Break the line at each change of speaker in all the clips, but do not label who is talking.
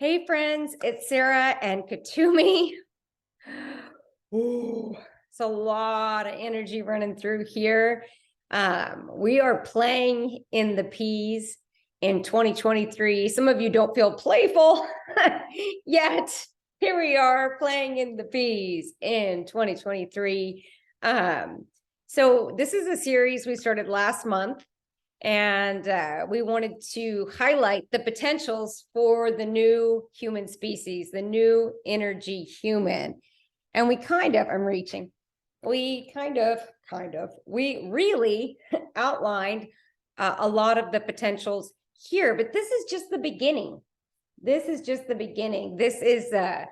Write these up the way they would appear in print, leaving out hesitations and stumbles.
Hey friends, it's Sarah and Katumi. Ooh, it's a lot of energy running through here. We are playing in the P's in 2023. Some of you don't feel playful yet. Here we are playing in the P's in 2023. So this is a series we started last month. And we wanted to highlight the potentials for the new human species, the new energy human. And we really outlined a lot of the potentials here, but this is just the beginning. This is just the beginning. This is a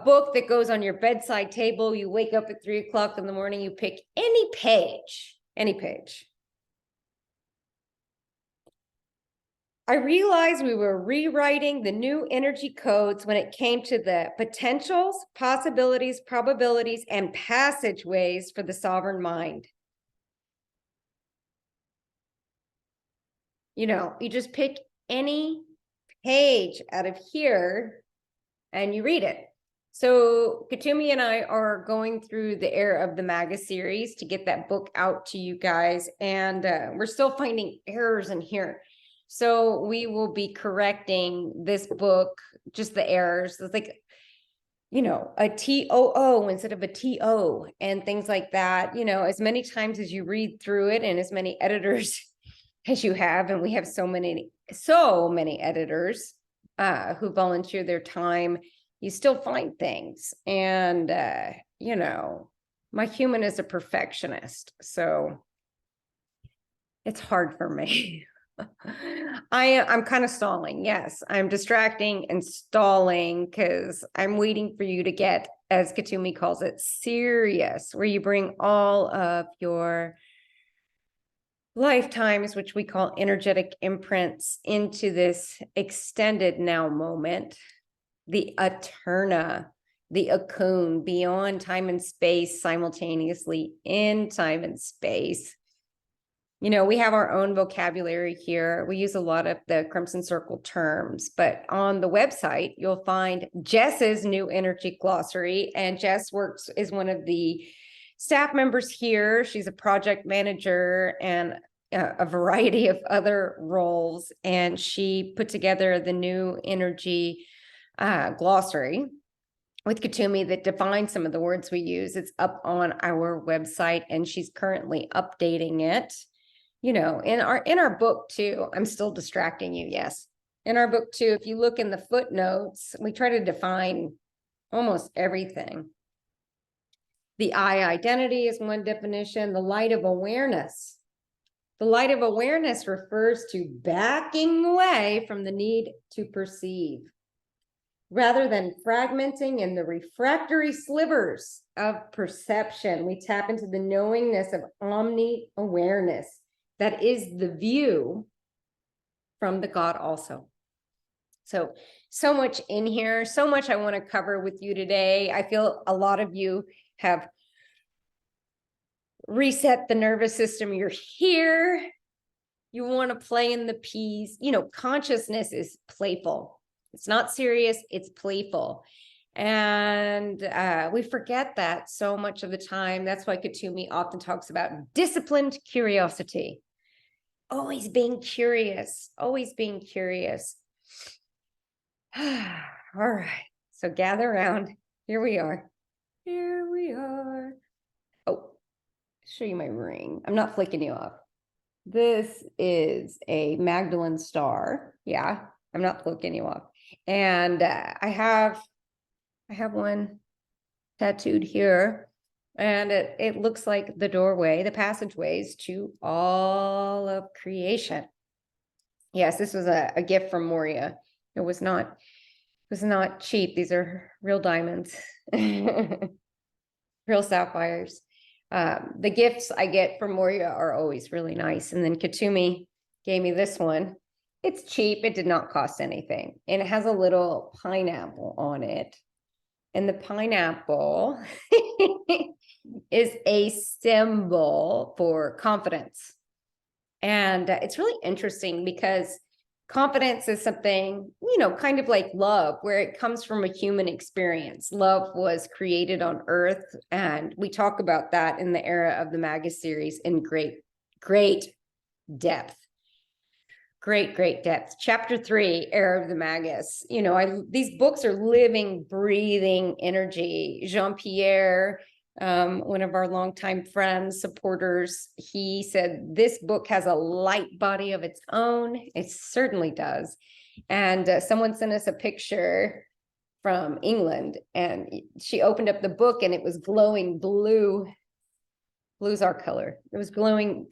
book that goes on your bedside table. You wake up at 3 o'clock in the morning, you pick any page. I realized we were rewriting the new energy codes when it came to the potentials, possibilities, probabilities, and passageways for the sovereign mind. You know, you just pick any page out of here and you read it. So Katumi and I are going through the Air of the Maga series to get that book out to you guys. And we're still finding errors in here. So we will be correcting this book, just the errors. It's like, you know, a TOO instead of a TO and things like that. You know, as many times as you read through it and as many editors as you have, and we have so many editors who volunteer their time, you still find things. And, you know, my human is a perfectionist, so it's hard for me. I'm kind of stalling. Yes, I'm distracting and stalling because I'm waiting for you to get, as Katumi calls it, serious, where you bring all of your lifetimes, which we call energetic imprints, into this extended now moment, the Eterna, the Akun, beyond time and space, simultaneously in time and space. You know, we have our own vocabulary here. We use a lot of the Crimson Circle terms, but on the website, you'll find Jess's new energy glossary. And Jess is one of the staff members here. She's a project manager and a variety of other roles. And she put together the new energy glossary with Katumi that defines some of the words we use. It's up on our website and she's currently updating it. You know, in our book too, I'm still distracting you. Yes. In our book too, if you look in the footnotes, we try to define almost everything. The I identity is one definition. The light of awareness. The light of awareness refers to backing away from the need to perceive, rather than fragmenting in the refractory slivers of perception. We tap into the knowingness of omni-awareness. That is the view from the God also. So much in here, so much I want to cover with you today. I feel a lot of you have reset the nervous system. You're here. You want to play in the P's. You know, consciousness is playful. It's not serious. It's playful. And we forget that so much of the time. That's why Katumi often talks about disciplined curiosity. Always being curious, always being curious. All right, so gather around. Here we are. Here we are. Oh, show you my ring. I'm not flicking you off. This is a Magdalene star. Yeah, I'm not flicking you off. And I have one tattooed here. And it looks like the doorway, the passageways to all of creation. Yes, this was a gift from Moria. It was not cheap. These are real diamonds, real sapphires. The gifts I get from Moria are always really nice. And then Katumi gave me this one. It's cheap. It did not cost anything. And it has a little pineapple on it. And the pineapple is a symbol for confidence. And it's really interesting because Confidence is something, kind of like love, where it comes from a human experience. Love was created on earth, and we talk about that in the Era of the Magus series in great, great depth. Great depth. Chapter 3, Era of the Magus. These books are living, breathing energy. Jean-Pierre, one of our longtime friends, supporters, he said this book has a light body of its own. It certainly does. And someone sent us a picture from England, and she opened up the book and it was glowing blue. Blue's our color. It was glowing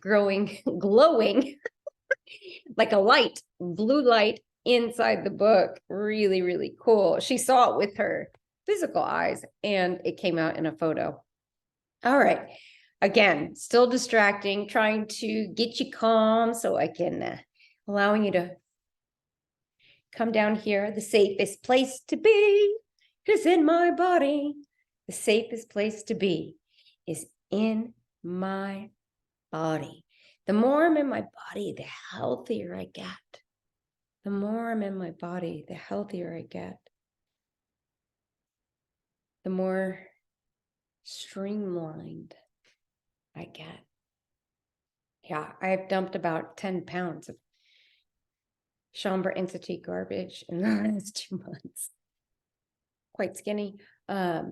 like a light, blue light inside the book. Really, really cool. She saw it with her physical eyes, and it came out in a photo. All right. Again, still distracting, trying to get you calm so I can, allowing you to come down here. The safest place to be is in my body. The safest place to be is in my body. The more I'm in my body, the healthier I get. The more I'm in my body, the healthier I get. The more streamlined I get. Yeah, I've dumped about 10 pounds of Chambre Institute garbage in the last 2 months. Quite skinny, but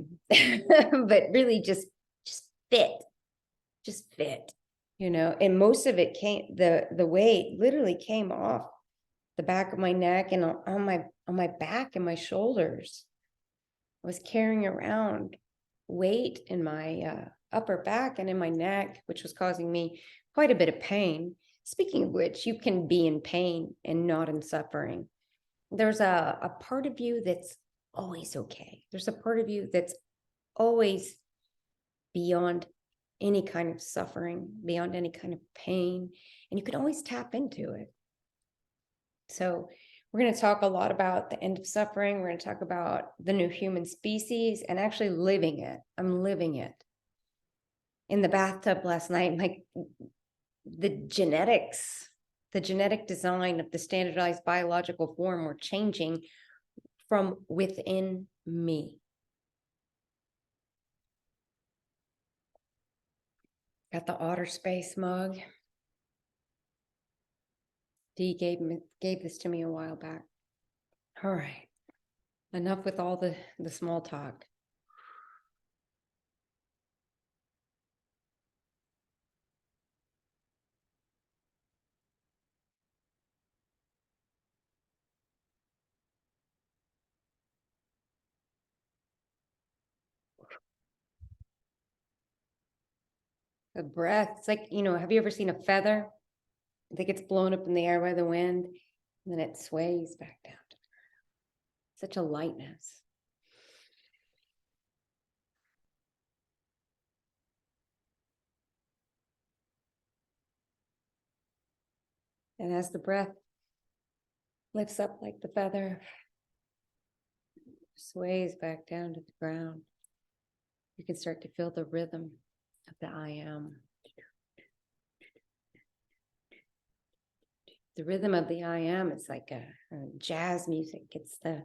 really just fit, and most of it came, the weight literally came off the back of my neck and on my back and my shoulders. I was carrying around weight in my upper back and in my neck, which was causing me quite a bit of pain. Speaking of which, you can be in pain and not in suffering. There's a part of you that's always okay. There's a part of you that's always beyond any kind of suffering, beyond any kind of pain, and you can always tap into it. So we're going to talk a lot about the end of suffering. We're going to talk about the new human species and actually living it. I'm living it. In the bathtub last night, the genetic design of the standardized biological form were changing from within me. Got the Otter Space mug. Dee gave this to me a while back. All right. Enough with all the small talk. The breath, it's like, have you ever seen a feather that gets blown up in the air by the wind, and then it sways back down? Such a lightness. And as the breath lifts up like the feather, sways back down to the ground, you can start to feel the rhythm of the I am. The rhythm of the I am is like a jazz music. It's the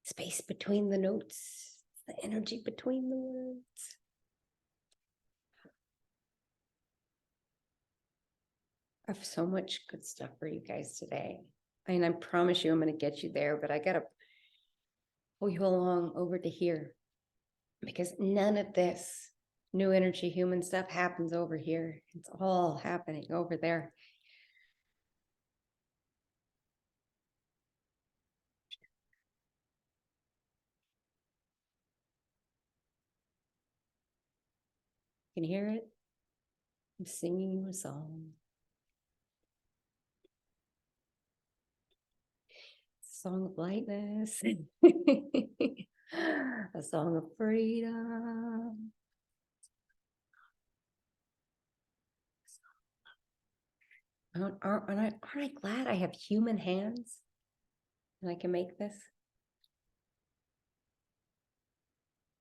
space between the notes, the energy between the words. I have so much good stuff for you guys today. I promise you I'm going to get you there, but I got to pull you along over to here, because none of this new energy human stuff happens over here. It's all happening over there. You can hear it? I'm singing you a song. Song of lightness, a song of freedom. Aren't I glad I have human hands and I can make this?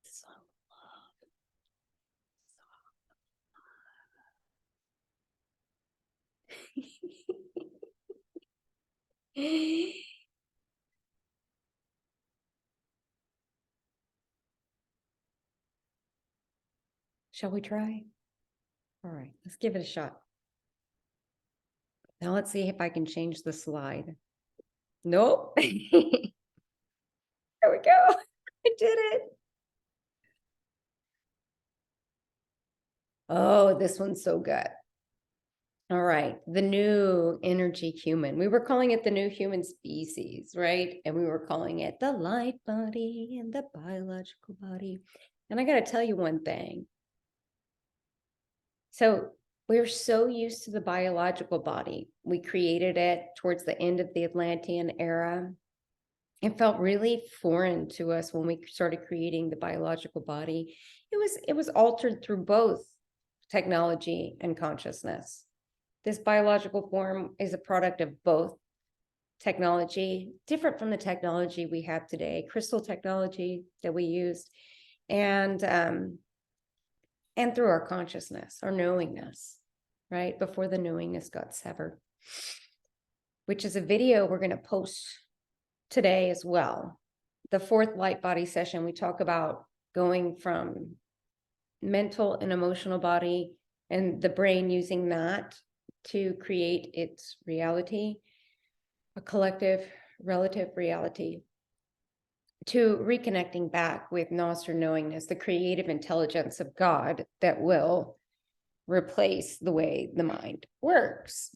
Song of love. Shall we try? All right, let's give it a shot. Now let's see if I can change the slide. Nope. There we go. I did it. Oh, this one's so good. All right, the new energy human. We were calling it the new human species, right? And we were calling it the light body and the biological body. And I got to tell you one thing. So we're so used to the biological body. We created it towards the end of the Atlantean era. It felt really foreign to us when we started creating the biological body. It was altered through both technology and consciousness. This biological form is a product of both technology, different from the technology we have today, crystal technology that we used, and through our consciousness, our knowingness, right? Before the knowingness got severed, which is a video we're going to post today as well. The fourth light body session, we talk about going from mental and emotional body and the brain using that to create its reality, a collective relative reality, to reconnecting back with Nostr knowingness, the creative intelligence of God that will replace the way the mind works.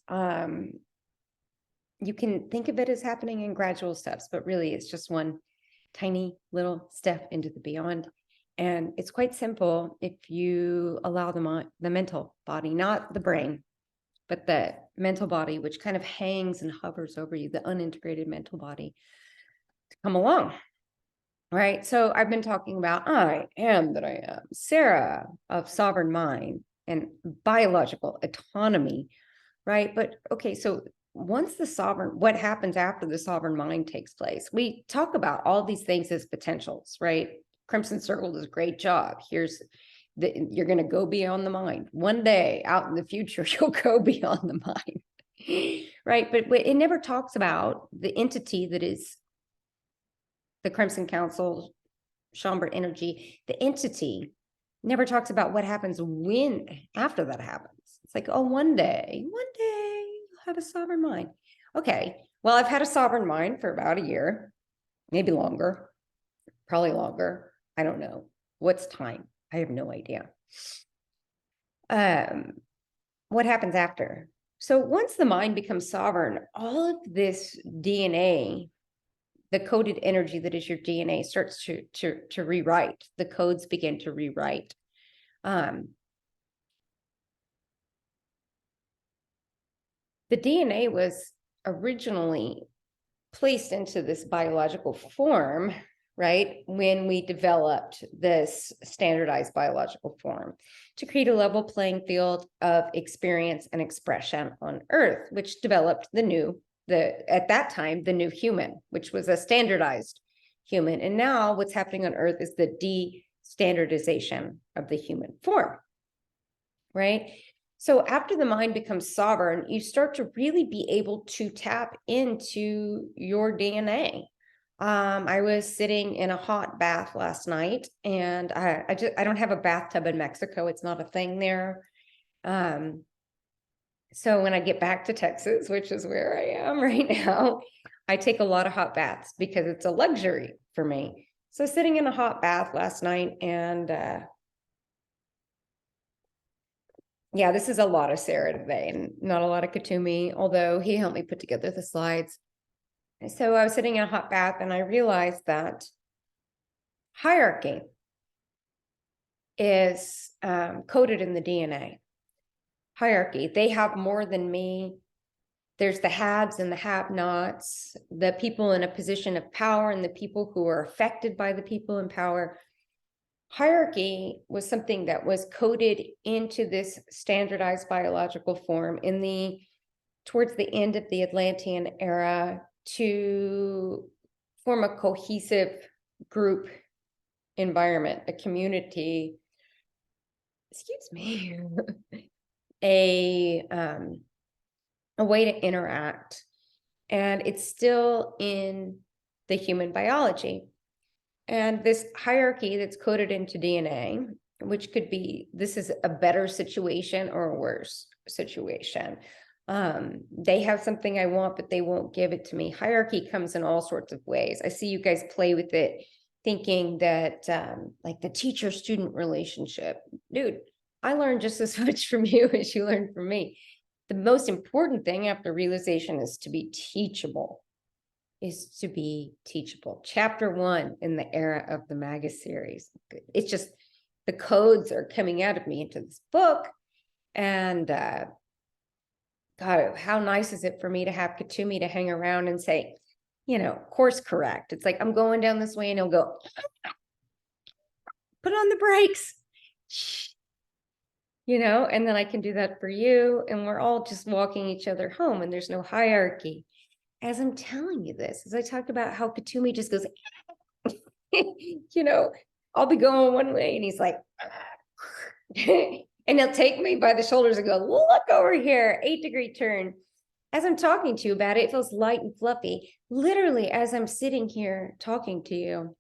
You can think of it as happening in gradual steps, but really it's just one tiny little step into the beyond. And it's quite simple if you allow the mental body, not the brain, but the mental body, which kind of hangs and hovers over you, the unintegrated mental body, to come along. Right. So I've been talking about I am that I am, Sarah of sovereign mind and biological autonomy. Right. But okay, so once the sovereign, what happens after the sovereign mind takes place? We talk about all these things as potentials, right? Crimson Circle does a great job. You're going to go beyond the mind. One day out in the future, you'll go beyond the mind. Right. But it never talks about the entity that is the Crimson Council, Chamber energy. The entity never talks about what happens after that happens. It's like, oh, one day you'll have a sovereign mind. Okay. Well, I've had a sovereign mind for about a year, maybe longer, probably longer. I don't know. What's time? I have no idea. What happens after? So once the mind becomes sovereign, all of this DNA, the coded energy that is your DNA, starts to rewrite. The codes begin to rewrite. The DNA was originally placed into this biological form, right, when we developed this standardized biological form to create a level playing field of experience and expression on Earth, which developed at that time, the new human, which was a standardized human. And now what's happening on Earth is the de-standardization of the human form, right? So after the mind becomes sovereign, you start to really be able to tap into your DNA. I was sitting in a hot bath last night, and I don't have a bathtub in Mexico. It's not a thing there. So when I get back to Texas, which is where I am right now, I take a lot of hot baths because it's a luxury for me. So sitting in a hot bath last night, and yeah, this is a lot of Sarah today and not a lot of Katumi, although he helped me put together the slides. So I was sitting in a hot bath and I realized that hierarchy is coded in the DNA. Hierarchy, they have more than me. There's the haves and the have-nots, the people in a position of power and the people who are affected by the people in power. Hierarchy was something that was coded into this standardized biological form towards the end of the Atlantean era to form a cohesive group environment, a community, excuse me, a way to interact And it's still in the human biology. And this hierarchy that's coded into DNA, which could be, this is a better situation or a worse situation. They have something I want, but they won't give it to me. Hierarchy comes in all sorts of ways. I see you guys play with it, thinking that like the teacher-student relationship. Dude, I learned just as much from you as you learned from me. The most important thing after realization is to be teachable. Chapter 1 in the Era of the Maga series. It's just the codes are coming out of me into this book. And God, how nice is it for me to have Katumi to hang around and say, course correct. It's like I'm going down this way and he'll go, put on the brakes. And then I can do that for you. And we're all just walking each other home and there's no hierarchy. As I'm telling you this, as I talked about how Katumi just goes, I'll be going one way and he's like, and he'll take me by the shoulders and go, look over here, 8-degree turn. As I'm talking to you about it, it feels light and fluffy. Literally, as I'm sitting here talking to you,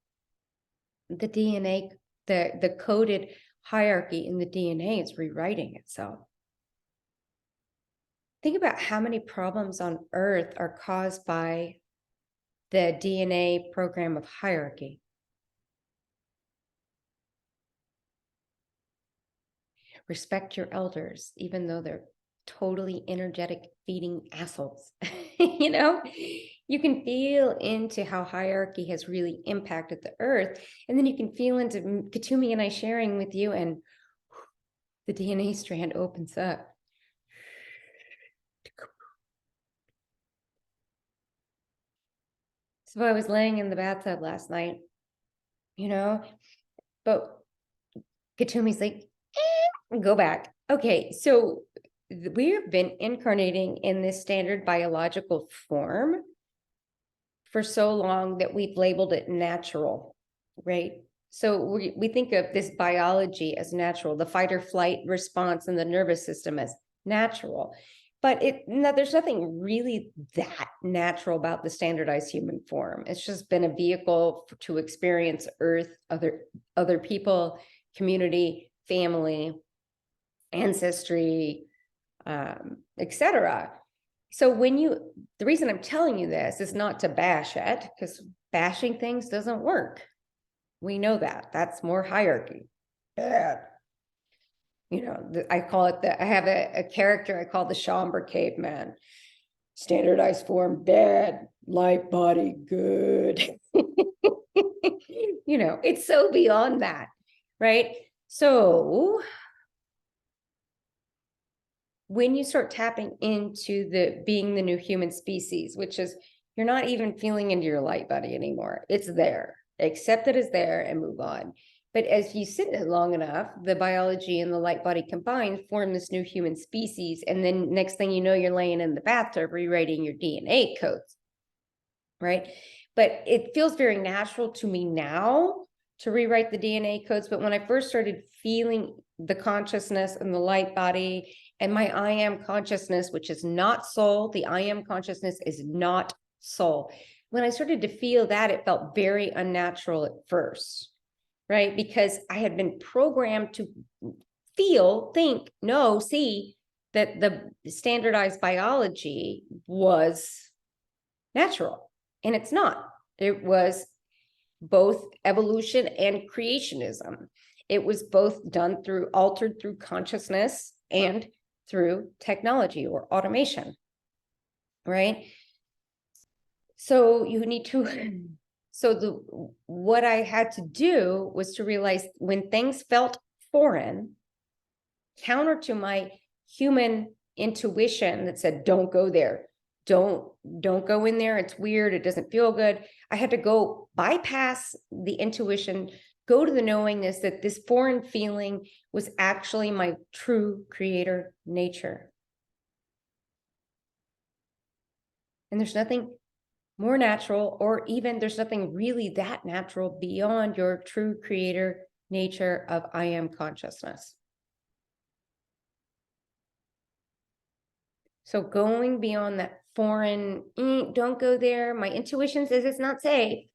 the DNA, the coded hierarchy in the DNA is rewriting itself. Think about how many problems on Earth are caused by the DNA program of hierarchy. Respect your elders, even though they're totally energetic feeding assholes. You can feel into how hierarchy has really impacted the Earth. And then you can feel into Katumi and I sharing with you, and the DNA strand opens up. So I was laying in the bathtub last night, but Katumi's like, go back. Okay, so we've been incarnating in this standard biological form for so long that we've labeled it natural, right? So we think of this biology as natural, the fight or flight response in the nervous system as natural. But there's nothing really that natural about the standardized human form. It's just been a vehicle to experience Earth, other people, community, family, ancestry, etc. So the reason I'm telling you this is not to bash it, because bashing things doesn't work. We know that. That's more hierarchy. Bad. I call it I have a character I call the Schomburg caveman. Standardized form, bad. Light body, good. It's so beyond that, right? So when you start tapping into being the new human species, which is you're not even feeling into your light body anymore. It's there. Accept it as there and move on. But as you sit in it long enough, the biology and the light body combined form this new human species. And then next thing you know, you're laying in the bathtub rewriting your DNA codes, right? But it feels very natural to me now to rewrite the DNA codes. But when I first started feeling the consciousness and the light body and my I am consciousness, which is not soul, the I am consciousness is not soul. When I started to feel that, it felt very unnatural at first, right? Because I had been programmed to feel, think, know, see that the standardized biology was natural, and it's not. It was both evolution and creationism. It was both altered through consciousness and through technology or automation, right? So what I had to do was to realize when things felt foreign, counter to my human intuition that said, don't go there. Don't go in there. It's weird. It doesn't feel good. I had to go bypass the intuition, go to the knowingness that this foreign feeling was actually my true creator nature. And there's nothing more natural, or even there's nothing really that natural beyond your true creator nature of I am consciousness. So going beyond that foreign, don't go there. My intuition says it's not safe.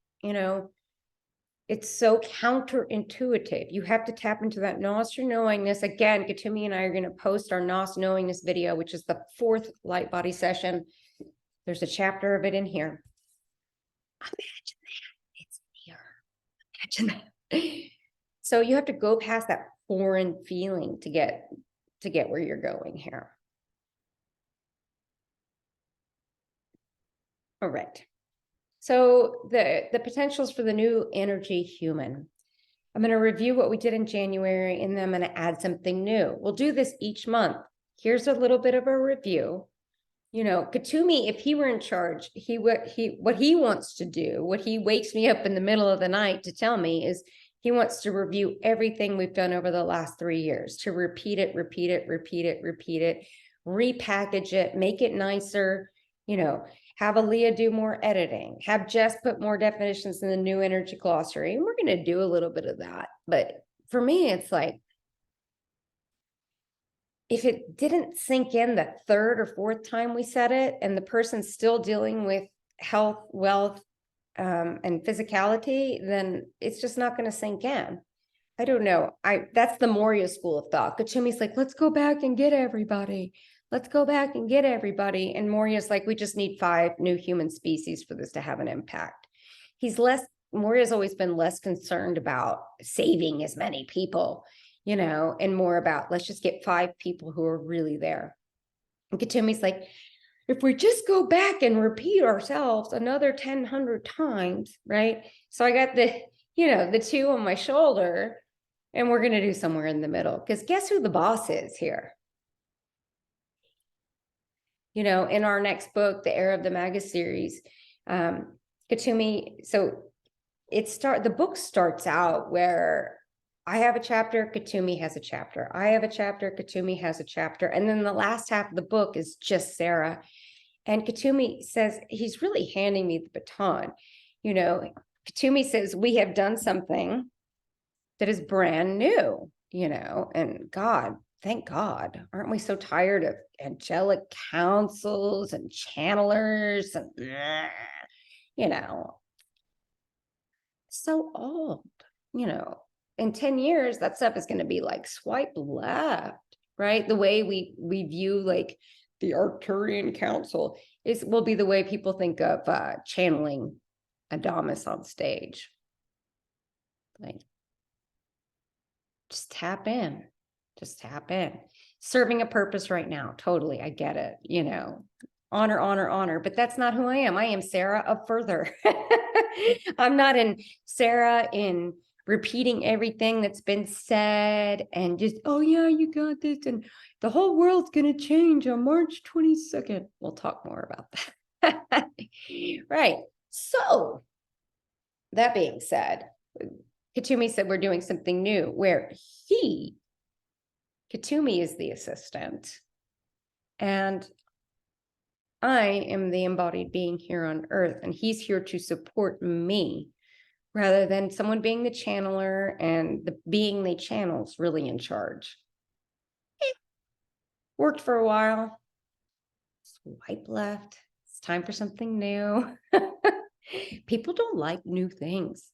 It's so counterintuitive. You have to tap into that Nos your knowingness. Again, Katumi and I are going to post our Nos knowingness video, which is the 4th light body session. There's a chapter of it in here. Imagine that. It's here. Imagine that. So you have to go past that foreign feeling to get where you're going here. All right. So the potentials for the new energy human. I'm going to review what we did in January, and then I'm going to add something new. We'll do this each month. Here's a little bit of a review. Katumi, if he were in charge, what he wants to do, what he wakes me up in the middle of the night to tell me is he wants to review everything we've done over the last 3 years, to repeat it, repackage it, make it nicer, have Aaliyah do more editing, have Jess put more definitions in the new energy glossary. And we're going to do a little bit of that. But for me, it's like, if it didn't sink in the 3rd or 4th time we said it, and the person's still dealing with health, wealth, and physicality, then it's just not going to sink in. I don't know. That's the Moria school of thought. Kachumi's like, let's go back and get everybody. Let's go back and get everybody. And Moria's like, we just need 5 new human species for this to have an impact. Moria's always been less concerned about saving as many people, and more about, let's just get 5 people who are really there. And Katumi's like, if we just go back and repeat ourselves another 100 times, right? So I got the 2 on my shoulder, and we're going to do somewhere in the middle, because guess who the boss is here? In our next book, The Era of the Magus series, Katumi, so the book starts out where I have a chapter, Katumi has a chapter. I have a chapter, Katumi has a chapter. And then the last half of the book is just Sarah. And Katumi says, he's really handing me the baton. Katumi says, we have done something that is brand new, and God, thank God, aren't we so tired of angelic counsels and channelers and, so old, in 10 years, that stuff is going to be like swipe left, right? The way we view like the Arcturian Council will be the way people think of channeling Adamus on stage. Like, just tap in. Serving a purpose right now. Totally. I get it. Honor. But that's not who I am. I am Sarah of further. I'm not in Sarah in repeating everything that's been said and just, oh yeah, you got this. And the whole world's going to change on March 22nd. We'll talk more about that. Right. So that being said, Katumi said we're doing something new where Katumi is the assistant, and I am the embodied being here on earth, and he's here to support me rather than someone being the channeler and the being they channel's really in charge. Worked for a while. Swipe left. It's time for something new. People don't like new things.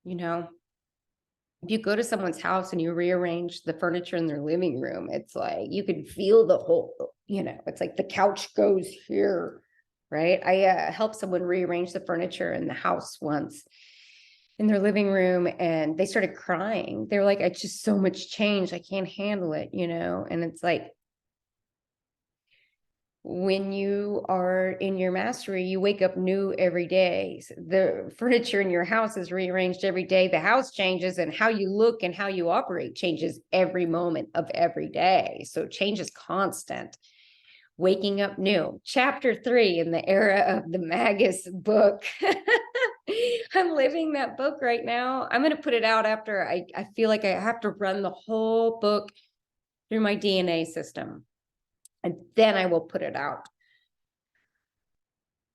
If you go to someone's house and you rearrange the furniture in their living room, it's like you could feel the whole, it's like the couch goes here, right? I helped someone rearrange the furniture in the house once in their living room, and they started crying. They were like, it's just so much change. I can't handle it, and it's like, when you are in your mastery, you wake up new every day. The furniture in your house is rearranged every day. The house changes, and how you look and how you operate changes every moment of every day. So change is constant. Waking up new. Chapter 3 in the Era of the Magus book. I'm living that book right now. I'm going to put it out after I feel like I have to run the whole book through my DNA system. And then I will put it out,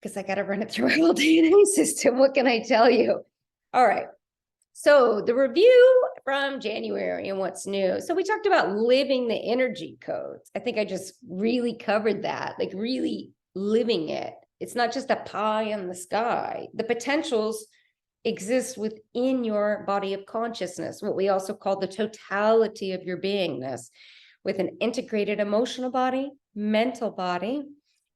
because I got to run it through my whole DNA system. What can I tell you? All right. So the review from January and what's new. So we talked about living the energy codes. I think I just really covered that, like really living it. It's not just a pie in the sky. The potentials exist within your body of consciousness, what we also call the totality of your beingness, with an integrated emotional body, mental body,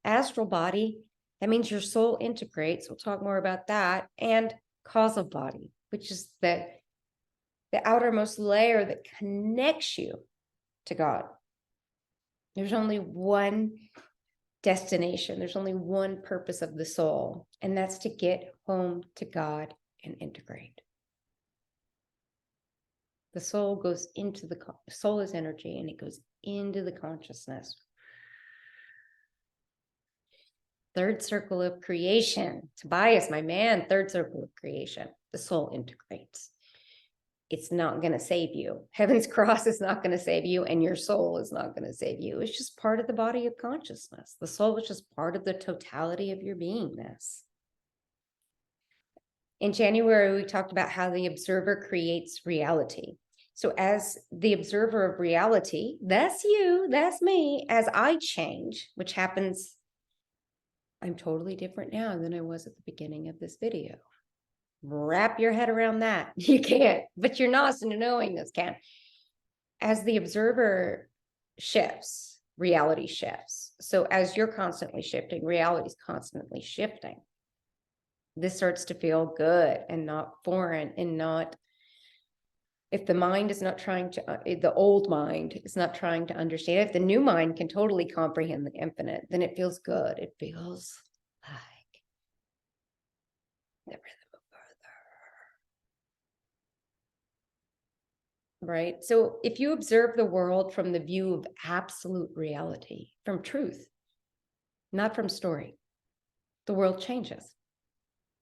astral body. That means your soul integrates. We'll talk more about that. And causal body, which is the outermost layer that connects you to God. There's only one destination. There's only one purpose of the soul, and that's to get home to God and integrate. The soul goes into the soul is energy, and it goes into the consciousness. Third circle of creation. Tobias, my man, third circle of creation. The soul integrates. It's not going to save you. Heaven's cross is not going to save you, and your soul is not going to save you. It's just part of the body of consciousness. The soul is just part of the totality of your beingness. In January, we talked about how the observer creates reality. So as the observer of reality, that's you, that's me, as I change, which happens, I'm totally different now than I was at the beginning of this video. Wrap your head around that. You can't, but your knowingness can. As the observer shifts, reality shifts. So as you're constantly shifting, reality is constantly shifting. This starts to feel good and not foreign, and not, if the mind is not trying to, the old mind is not trying to understand. If the new mind can totally comprehend the infinite, then it feels good. It feels like the rhythm of further. Right? So if you observe the world from the view of absolute reality, from truth, not from story, the world changes.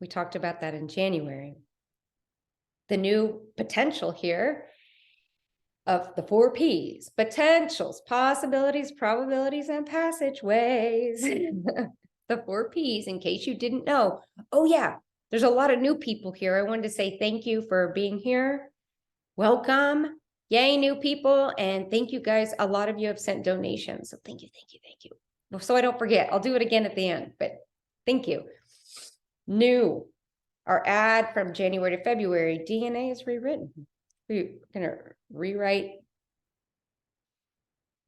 We talked about that in January. The new potential here of the 4 Ps: potentials, possibilities, probabilities, and passageways. The 4 Ps, in case you didn't know. Oh yeah, there's a lot of new people here. I wanted to say thank you for being here. Welcome. Yay, new people. And thank you guys. A lot of you have sent donations. So thank you, thank you, thank you. So I don't forget, I'll do it again at the end, but thank you. New. Our ad from January to February, DNA is rewritten. We're going to rewrite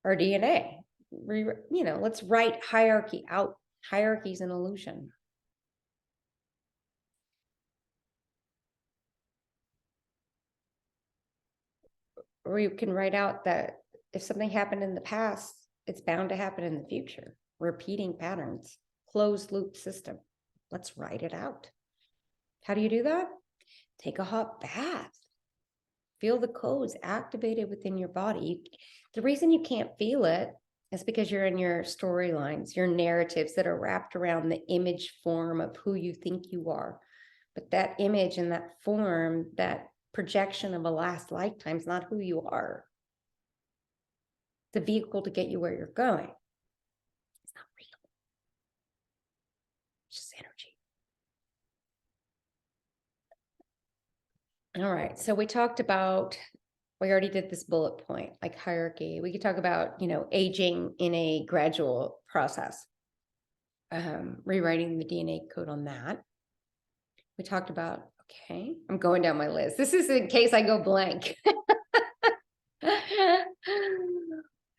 our DNA. Let's write hierarchy out. Hierarchy is an illusion. Or you can write out that if something happened in the past, it's bound to happen in the future. Repeating patterns, closed loop system. Let's write it out. How do you do that? Take a hot bath. Feel the codes activated within your body. The reason you can't feel it is because you're in your storylines, your narratives that are wrapped around the image form of who you think you are. But that image and that form, that projection of a last lifetime, is not who you are. The vehicle to get you where you're going. It's not real. It's just energy. All right, so we talked about, we already did this bullet point, like hierarchy. We could talk about, aging in a gradual process, rewriting the DNA code on that. We talked about, okay, I'm going down my list. This is in case I go blank.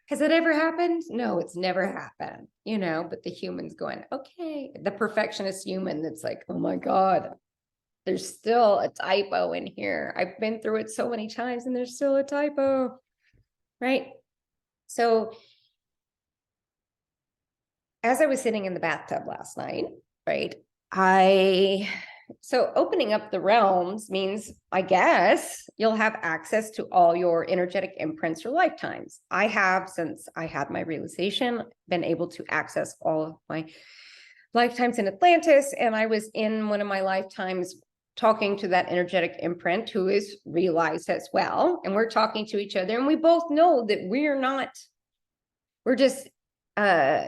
Has it ever happened? No, it's never happened, but the human's going, okay, the perfectionist human that's like, oh my God, there's still a typo in here. I've been through it so many times and there's still a typo, right? So as I was sitting in the bathtub last night, right, so opening up the realms means, I guess, you'll have access to all your energetic imprints for lifetimes. I have, since I had my realization, been able to access all of my lifetimes in Atlantis. And I was in one of my lifetimes talking to that energetic imprint who is realized as well. And we're talking to each other. And we both know that we're just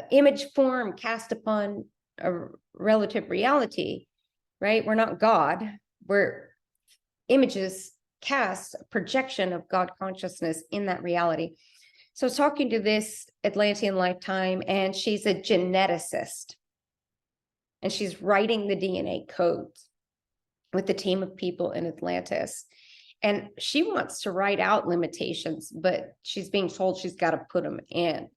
image form cast upon a relative reality, right? We're not God. We're images cast, a projection of God consciousness in that reality. So I was talking to this Atlantean lifetime, and she's a geneticist. and she's writing the DNA codes with the team of people in Atlantis. And she wants to write out limitations, but she's being told she's got to put them in,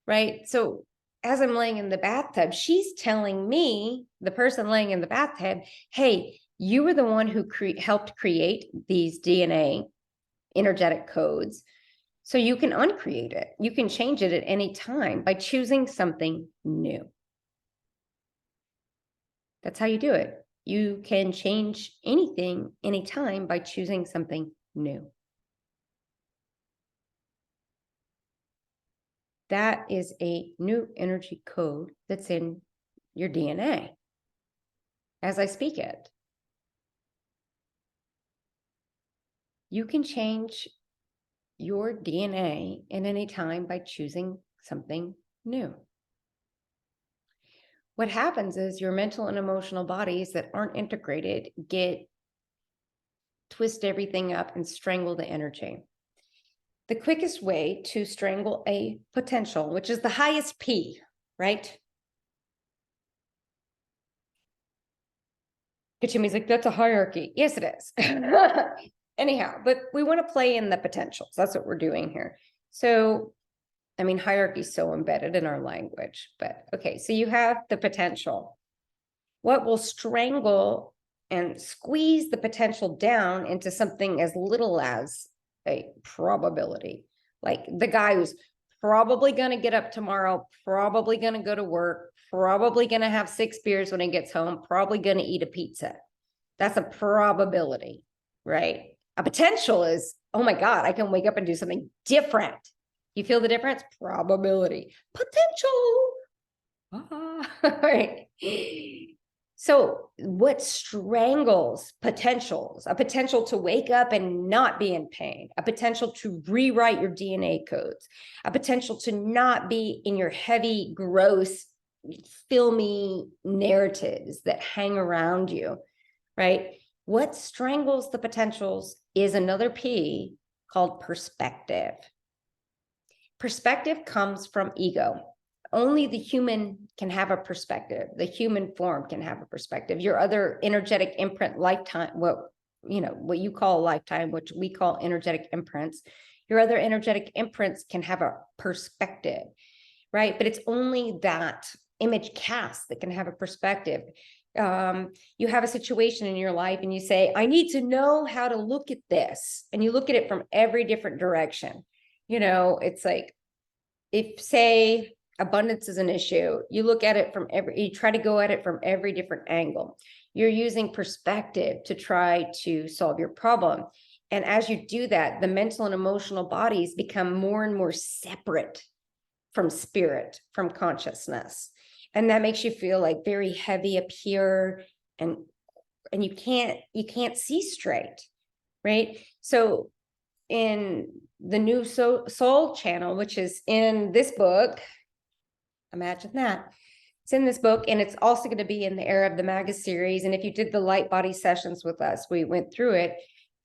right? So as I'm laying in the bathtub, she's telling me, the person laying in the bathtub, hey, you were the one who helped create these DNA energetic codes. So you can uncreate it. You can change it at any time by choosing something new. That's how you do it. You can change anything, anytime by choosing something new. That is a new energy code that's in your DNA as I speak it. You can change your DNA at any time by choosing something new. What happens is your mental and emotional bodies that aren't integrated twist everything up and strangle the energy. The quickest way to strangle a potential, which is the highest P, right? Kachumi's like, that's a hierarchy. Yes, it is. Anyhow, but we want to play in the potentials. That's what we're doing here. So, I mean, hierarchy is so embedded in our language, but okay. So you have the potential. What will strangle and squeeze the potential down into something as little as a probability? Like the guy who's probably going to get up tomorrow, probably going to go to work, probably going to have 6 beers when he gets home, probably going to eat a pizza. That's a probability, right? A potential is, oh my God, I can wake up and do something different. You feel the difference? Probability. Potential. Right. So what strangles potentials? A potential to wake up and not be in pain, a potential to rewrite your DNA codes, a potential to not be in your heavy, gross, filmy narratives that hang around you, right? What strangles the potentials is another P called perspective. Perspective comes from ego. Only the human can have a perspective. The human form can have a perspective. Your other energetic imprint lifetime, what you call a lifetime, which we call energetic imprints, your other energetic imprints can have a perspective, right? But it's only that image cast that can have a perspective. You have a situation in your life and you say, I need to know how to look at this. And you look at it from every different direction. It's like, if say abundance is an issue, you look at it you try to go at it from every different angle. You're using perspective to try to solve your problem. And as you do that, the mental and emotional bodies become more and more separate from spirit, from consciousness. And that makes you feel like very heavy up here, and you can't see straight, right? So in the new soul channel, which is in this book, imagine that. It's in this book, and it's also going to be in the Era of the Maga series. And if you did the light body sessions with us, we went through it.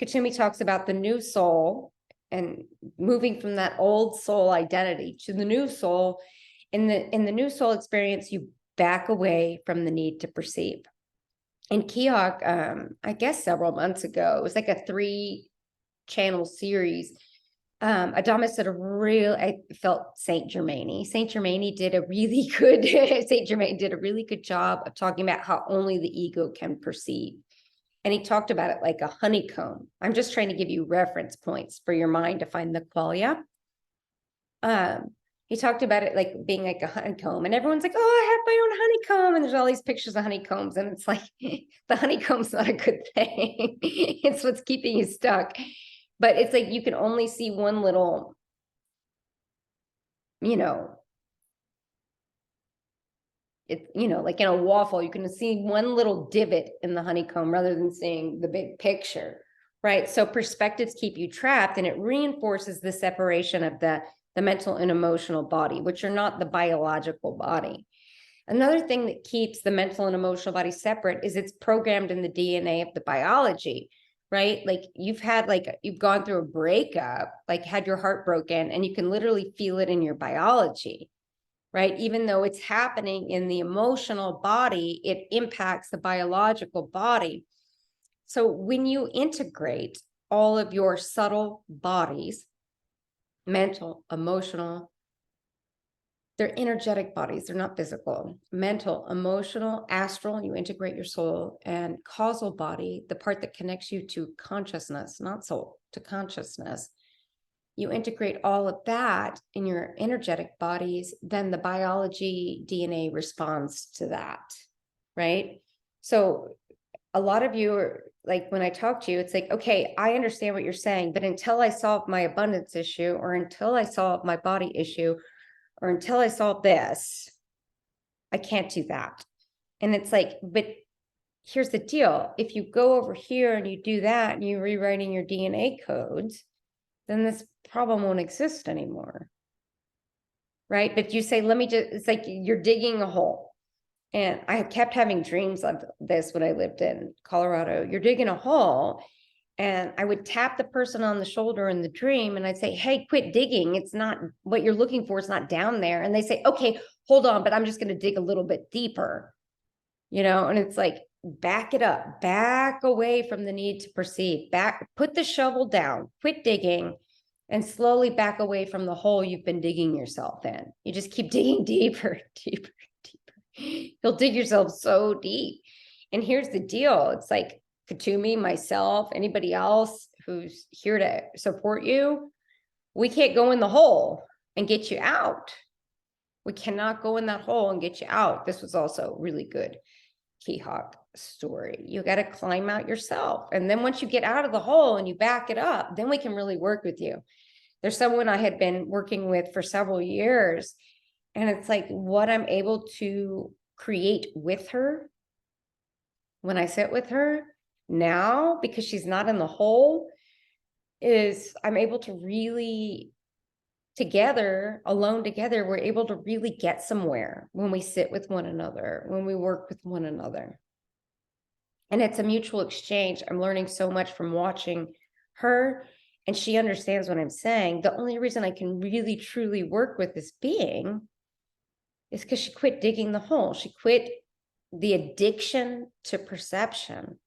Kachumi talks about the new soul and moving from that old soul identity to the new soul. In the new soul experience, you back away from the need to perceive. In Keok, I guess several months ago, it was like a 3-channel series. Adamus did I felt Saint Germain did a really good, Saint Germain did a really good job of talking about how only the ego can perceive. And he talked about it like a honeycomb. I'm just trying to give you reference points for your mind to find the qualia. He talked about it like being like a honeycomb, and everyone's like, oh, I have my own honeycomb. And there's all these pictures of honeycombs. And it's like, the honeycomb's not a good thing. It's what's keeping you stuck. But it's like, you can only see one little, like in a waffle, you can see one little divot in the honeycomb rather than seeing the big picture, right? So perspectives keep you trapped, and it reinforces the separation of the mental and emotional body, which are not the biological body. Another thing that keeps the mental and emotional body separate is it's programmed in the DNA of the biology, right? Like you've gone through a breakup, like had your heart broken, and you can literally feel it in your biology, right? Even though it's happening in the emotional body, it impacts the biological body. So when you integrate all of your subtle bodies, mental, emotional, they're energetic bodies, they're not physical, mental, emotional, astral, you integrate your soul, and causal body, the part that connects you to consciousness, not soul, to consciousness. You integrate all of that in your energetic bodies, then the biology DNA responds to that, right? So a lot of you are like, when I talk to you, it's like, okay, I understand what you're saying, but until I solve my abundance issue, or until I solve my body issue, or until I solve this, I can't do that. And it's like, but here's the deal. If you go over here and you do that and you're rewriting your DNA codes, then this problem won't exist anymore. Right? But you say, let me just, it's like you're digging a hole. And I kept having dreams of this when I lived in Colorado. You're digging a hole. And I would tap the person on the shoulder in the dream and I'd say, hey, quit digging. It's not what you're looking for. It's not down there. And they say, okay, hold on, but I'm just going to dig a little bit deeper, and it's like, back it up, back away from the need to perceive, back, put the shovel down, quit digging, and slowly back away from the hole you've been digging yourself in. You just keep digging deeper, deeper, deeper. You'll dig yourself so deep. And here's the deal. It's like, Katumi, myself, anybody else who's here to support you, we can't go in the hole and get you out. We cannot go in that hole and get you out. This was also really good Keyhawk story. You got to climb out yourself. And then once you get out of the hole and you back it up, then we can really work with you. There's someone I had been working with for several years. And it's like what I'm able to create with her when I sit with her now, because she's not in the hole, is I'm able to really together, alone together, we're able to really get somewhere when we sit with one another, when we work with one another. And it's a mutual exchange. I'm learning so much from watching her, and she understands what I'm saying. The only reason I can really, truly work with this being is because she quit digging the hole. She quit the addiction to perception,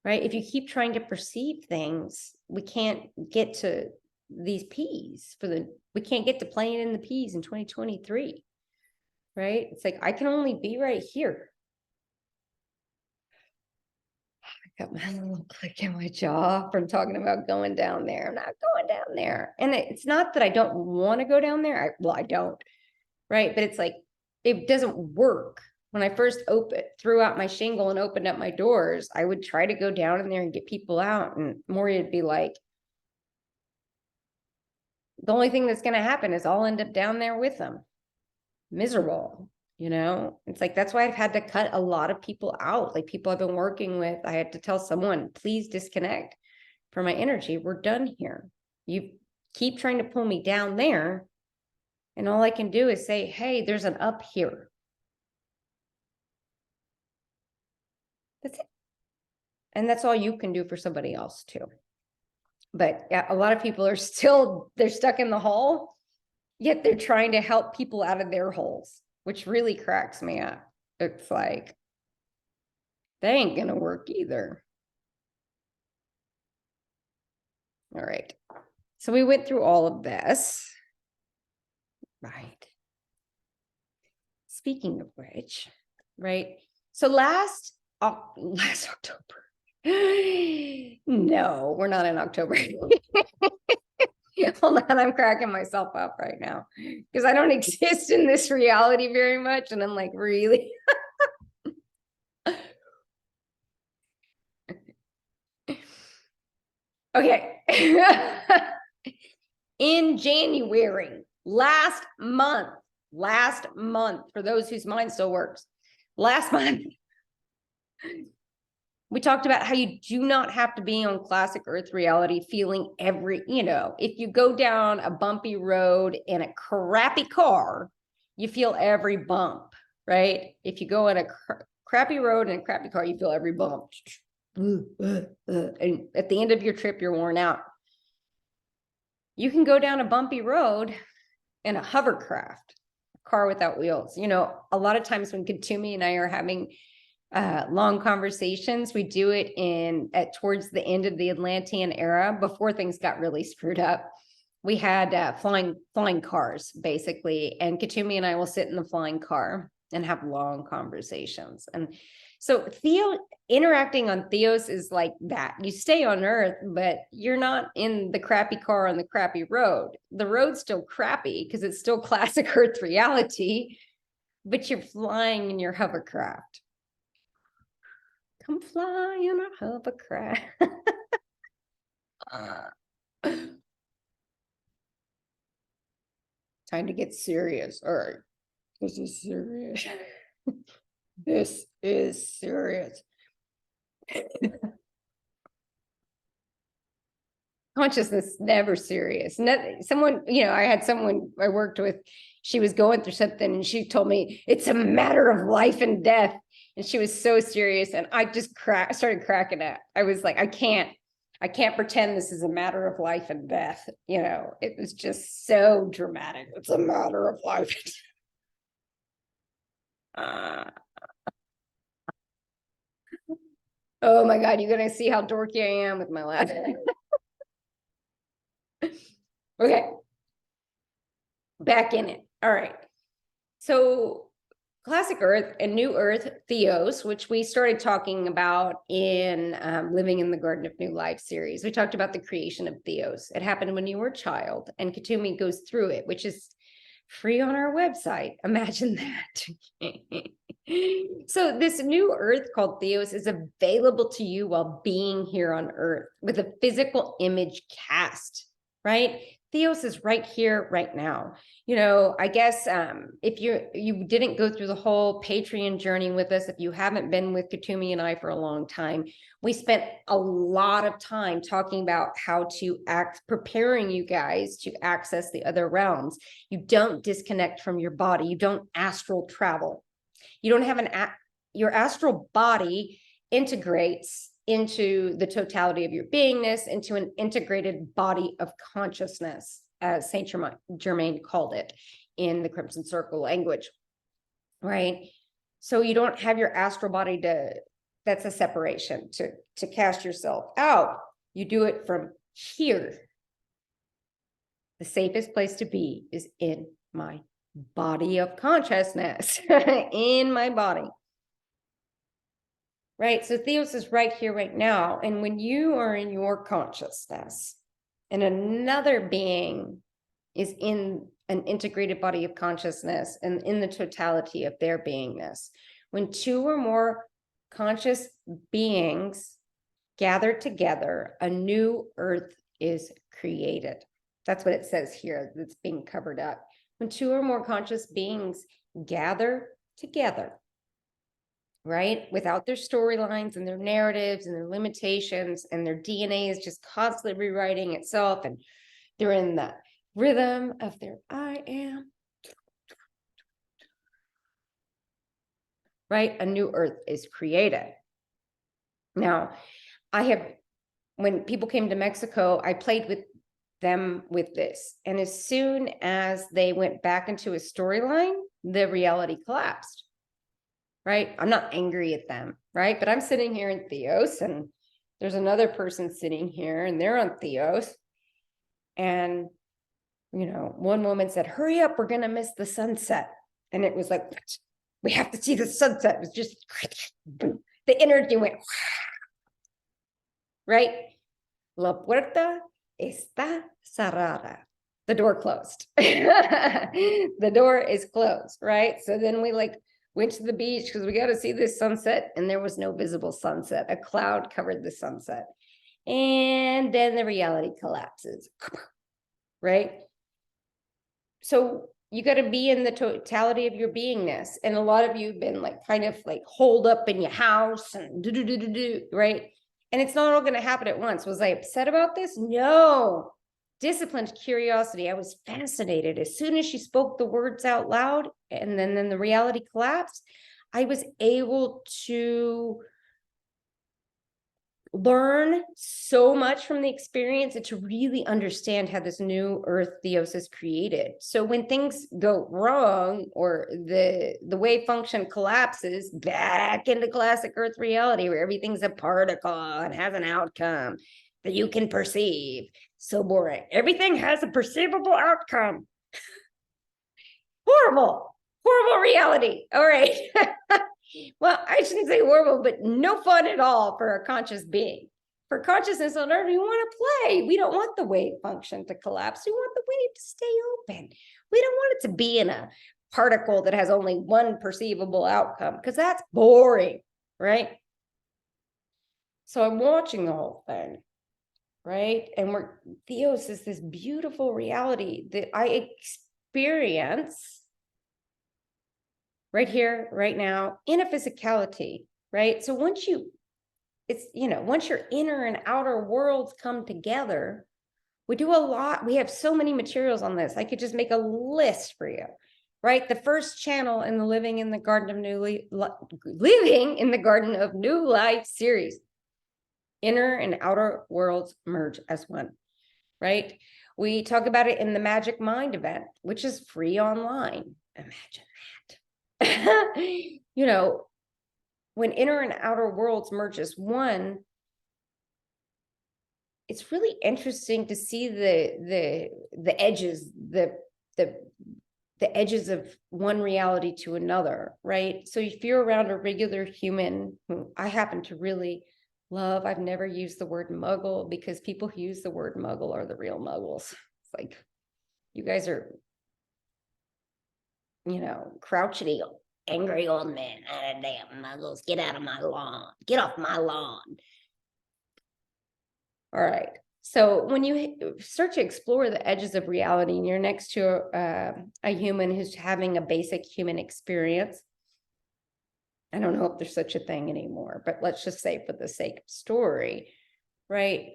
right? If you keep trying to perceive things, we can't get to these P's we can't get to playing in the P's in 2023, right? It's like, I can only be right here. I got my little click in my jaw from talking about going down there. I'm not going down there. And it's not that I don't want to go down there. I don't, right? But it's like, it doesn't work. When I first threw out my shingle and opened up my doors, I would try to go down in there and get people out. And Maury would be like, the only thing that's going to happen is I'll end up down there with them. Miserable, It's like, that's why I've had to cut a lot of people out. Like people I've been working with, I had to tell someone, please disconnect from my energy. We're done here. You keep trying to pull me down there. And all I can do is say, hey, there's an up here. That's it. And that's all you can do for somebody else too. But yeah, a lot of people are they're stuck in the hole, yet they're trying to help people out of their holes, which really cracks me up. It's like, that ain't gonna work either. All right. So we went through all of this. Right. Speaking of which, right? So last October. No, we're not in October. Hold on, I'm cracking myself up right now because I don't exist in this reality very much. And I'm like, really? Okay. In January, last month, for those whose mind still works, last month, we talked about how you do not have to be on classic earth reality feeling if you go down a bumpy road in a crappy car, you feel every bump, right? If you go on a crappy road in a crappy car, you feel every bump. And at the end of your trip, you're worn out. You can go down a bumpy road in a hovercraft car without wheels. You know, a lot of times when Katumi and I are having long conversations, we do it towards the end of the Atlantean era, before things got really screwed up. We had flying cars, basically, and Katumi and I will sit in the flying car and have long conversations. And so interacting on Theos is like that. You stay on Earth, but you're not in the crappy car on the crappy road. The road's still crappy because it's still classic Earth reality, but you're flying in your hovercraft. Come fly in a hovercraft. Time to get serious. All right. This is serious. This is serious. Consciousness never serious. Someone, I had someone I worked with, she was going through something and she told me it's a matter of life and death. And she was so serious. And I just started cracking up. I was like, I can't pretend this is a matter of life and death. It was just so dramatic. It's a matter of life. Oh my God, you're going to see how dorky I am with my laugh. Okay. Back in it. All right. So classic Earth and new Earth, Theos, which we started talking about in Living in the Garden of New Life series. We talked about the creation of Theos. It happened when you were a child, and Katumi goes through it, which is free on our website. Imagine that. So this new Earth called Theos is available to you while being here on Earth with a physical image cast, right? Theos is right here, right now. I guess if you didn't go through the whole Patreon journey with us, if you haven't been with Katumi and I for a long time, we spent a lot of time talking about how to preparing you guys to access the other realms. You don't disconnect from your body. You don't astral travel. You don't have your astral body integrates into the totality of your beingness, into an integrated body of consciousness, as Saint Germain called it in the Crimson Circle language, right? So you don't have your astral body that's a separation to cast yourself out. You do it from here. The safest place to be is in my body of consciousness, in my body. Right? So Theos is right here, right now. And when you are in your consciousness and another being is in an integrated body of consciousness and in the totality of their beingness, when two or more conscious beings gather together, a new Earth is created. That's what it says here that's being covered up. When two or more conscious beings gather together, right? Without their storylines and their narratives and their limitations, and their DNA is just constantly rewriting itself, and they're in the rhythm of their I am. Right? A new Earth is created. Now, when people came to Mexico, I played with them with this. And as soon as they went back into a storyline, the reality collapsed. Right? I'm not angry at them, right? But I'm sitting here in Theos, and there's another person sitting here, and they're on Theos. And, one woman said, hurry up, we're going to miss the sunset. And it was like, we have to see the sunset. It was just, the energy went, right? La puerta está cerrada. The door closed. The door is closed, right? So then we went to the beach because we got to see this sunset, and there was no visible sunset. A cloud covered the sunset. And then the reality collapses, right? So you got to be in the totality of your beingness. And a lot of you have been kind of holed up in your house and right? And it's not all going to happen at once. Was I upset about this? No. Disciplined curiosity. I was fascinated. As soon as she spoke the words out loud, and then the reality collapsed, I was able to learn so much from the experience and to really understand how this new earth Theos is created. So when things go wrong or the wave function collapses back into classic earth reality where everything's a particle and has an outcome that you can perceive. So boring. Everything has a perceivable outcome. Horrible reality. All right. Well, I shouldn't say horrible, but no fun at all for a conscious being. For consciousness on earth, we want to play. We don't want the wave function to collapse. We want the wave to stay open. We don't want it to be in a particle that has only one perceivable outcome, because that's boring, right? So I'm watching the whole thing, right? And Theos is this beautiful reality that I experience right here, right now, in a physicality, right? So once your inner and outer worlds come together, we do a lot. We have so many materials on this. I could just make a list for you, right? The first channel in the Living in the Garden of New Life series, inner and outer worlds merge as one, right? We talk about it in the Magic Mind event, which is free online. Imagine that. When inner and outer worlds merge as one, it's really interesting to see the edges, the edges of one reality to another, right? So if you're around a regular human, who I happen to really love, I've never used the word muggle, because people who use the word muggle are the real muggles. It's like, you guys are, crouchety, angry old men. Damn muggles, get out of my lawn. Get off my lawn. All right. So when you start to explore the edges of reality and you're next to a human who's having a basic human experience, I don't know if there's such a thing anymore, but let's just say for the sake of story, right?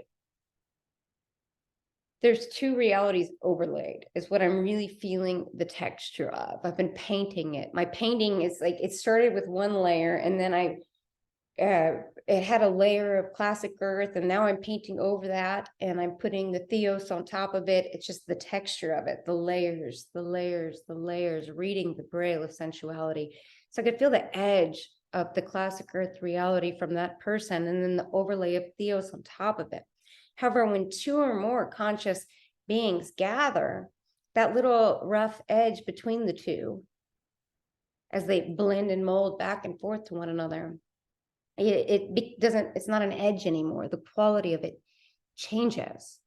There's two realities overlaid is what I'm really feeling the texture of. I've been painting it. My painting is like, it started with one layer, and then it had a layer of classic earth, and now I'm painting over that, and I'm putting the Theos on top of it. It's just the texture of it, the layers, reading the braille of sensuality. So I could feel the edge of the classic earth reality from that person, and then the overlay of Theos on top of it. However, when two or more conscious beings gather, that little rough edge between the two, as they blend and mold back and forth to one another, it's not an edge anymore. The quality of it changes,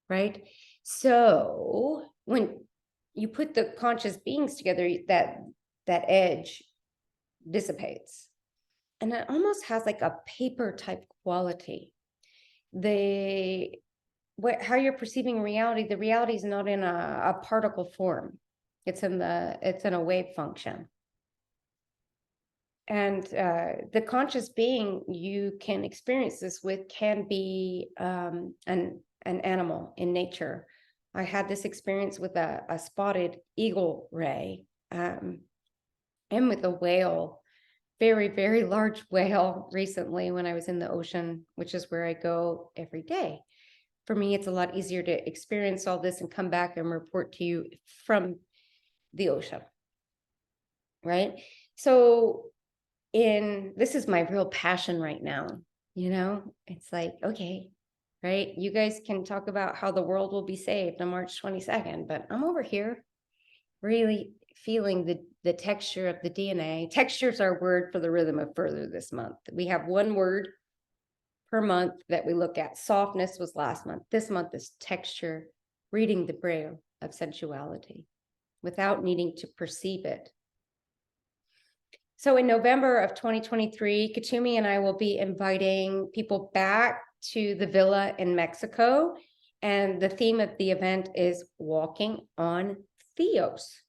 right? So when you put the conscious beings together, that edge dissipates, and it almost has like a paper type quality. How you're perceiving reality, the reality is not in a particle form. It's in a wave function. And the conscious being you can experience this with can be an animal in nature. I had this experience with a spotted eagle ray, and with a whale, very, very large whale recently when I was in the ocean, which is where I go every day. For me, it's a lot easier to experience all this and come back and report to you from the ocean, right? So this is my real passion right now, it's like, okay, right? You guys can talk about how the world will be saved on March 22nd, but I'm over here really feeling the texture of the DNA. Texture is our word for the rhythm of further this month. We have one word per month that we look at. Softness was last month. This month is texture, reading the braille of sensuality without needing to perceive it. So in November of 2023, Katumi and I will be inviting people back to the villa in Mexico. And the theme of the event is walking on Theos.